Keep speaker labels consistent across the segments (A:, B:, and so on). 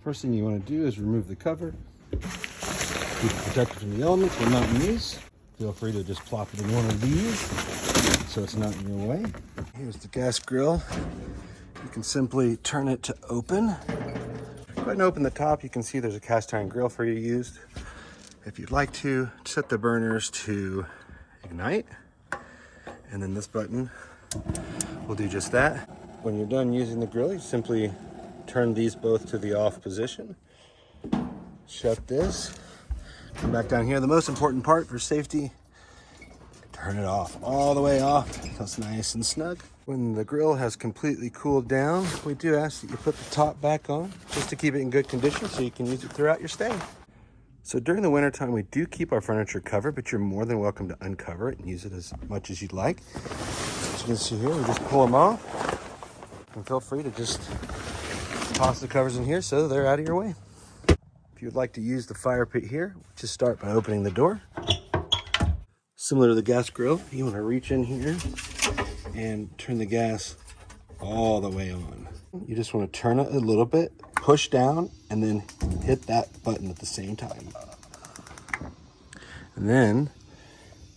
A: First thing you want to do is remove the cover. Keep it protected from the elements when not in use. Feel free to just plop it in one of these so it's not in your way. Here's the gas grill. You can simply turn it to open. Go ahead and open the top. You can see there's a cast iron grill for you used. If you'd like to, set the burners to ignite. And then this button will do just that. When you're done using the grill, you simply turn these both to the off position. Shut this. Come back down here. The most important part for safety, turn it off, all the way off. So it's nice and snug. When the grill has completely cooled down, we do ask that you put the top back on just to keep it in good condition so you can use it throughout your stay. So during the wintertime, we do keep our furniture covered, but you're more than welcome to uncover it and use it as much as you'd like. As you can see here, we just pull them off. And feel free to just toss the covers in here so they're out of your way. If you'd like to use the fire pit here, just start by opening the door. Similar to the gas grill, you want to reach in here and turn the gas all the way on. You just want to turn it a little bit, push down, and then hit that button at the same time. And then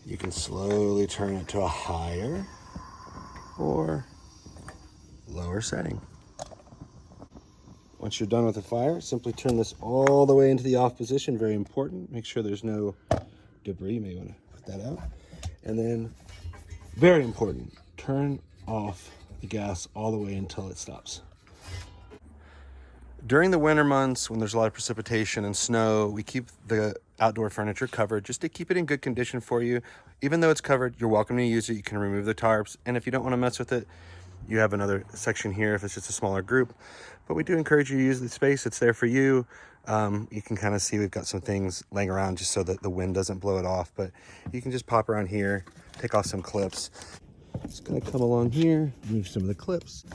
A: you can slowly turn it to a higher or lower setting. Once you're done with the fire, simply turn this all the way into the off position. Very important. Make sure there's no debris. You may want to put that out. And then, very important, turn off the gas all the way until it stops. During the winter months, when there's a lot of precipitation and snow, we keep the outdoor furniture covered just to keep it in good condition for you. Even though it's covered, you're welcome to use it. You can remove the tarps. And if you don't want to mess with it, you have another section here if it's just a smaller group. But we do encourage you to use the space. It's there for you. You can kind of see we've got some things laying around just so that the wind doesn't blow it off. But you can just pop around here, take off some clips. Just gonna come along here, move some of the clips.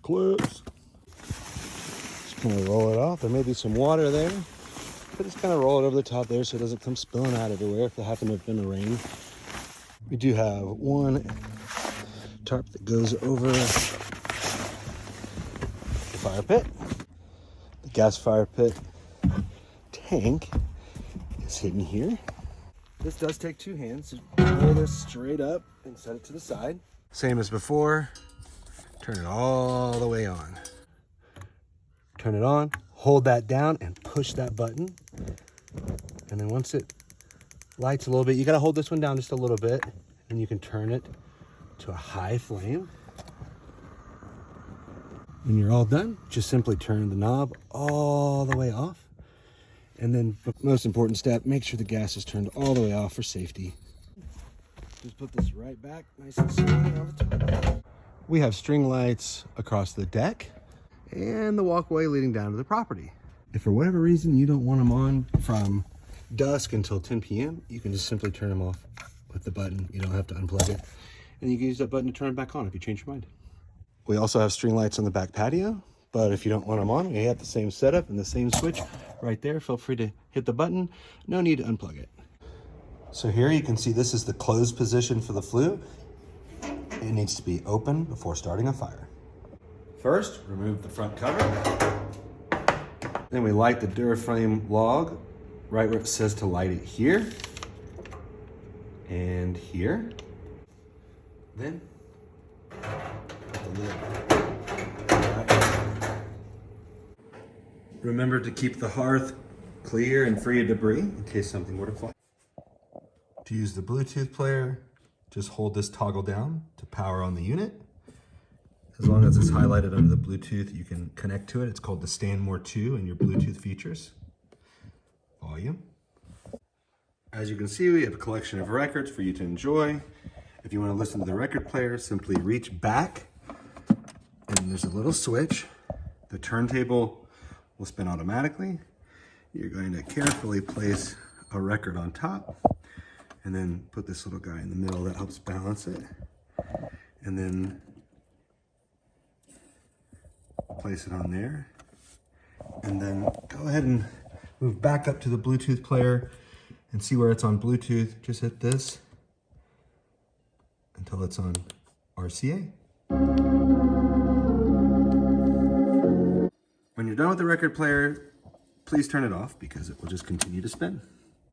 A: Clips. Just kind of roll it off. There may be some water there, but just kind of roll it over the top there so it doesn't come spilling out everywhere if it happened to have been a rain. We do have one tarp that goes over the fire pit. The gas fire pit tank is hidden here. This does take two hands to pull this straight up and set it to the side. Same as before, turn it all the way on. Turn it on, hold that down and push that button. And then once it lights a little bit, you gotta hold this one down just a little bit and you can turn it to a high flame. When you're all done, just simply turn the knob all the way off. And then the most important step, make sure the gas is turned all the way off for safety. Just put this right back, nice and smooth on the top. We have string lights across the deck and the walkway leading down to the property. If for whatever reason you don't want them on from dusk until 10 p.m., you can just simply turn them off with the button. You don't have to unplug it. And you can use that button to turn it back on if you change your mind. We also have string lights on the back patio, but if you don't want them on, we have the same setup and the same switch right there. Feel free to hit the button. No need to unplug it. So here you can see this is the closed position for the flue. It needs to be open before starting a fire. First, remove the front cover. Then we light the Duraflame log right where it says to light it here and here. Then put the lid right. Remember to keep the hearth clear and free of debris in case something were to fly. To use the Bluetooth player, just hold this toggle down to power on the unit. As long as it's highlighted under the Bluetooth, you can connect to it. It's called the Stand More 2 in your Bluetooth features. Volume. As you can see, we have a collection of records for you to enjoy. If you want to listen to the record player, simply reach back and there's a little switch. The turntable will spin automatically. You're going to carefully place a record on top and then put this little guy in the middle that helps balance it. And then place it on there. And then go ahead and move back up to the Bluetooth player and see where it's on Bluetooth. Just hit this until it's on RCA. you're done with the record player, please turn it off because it will just continue to spin.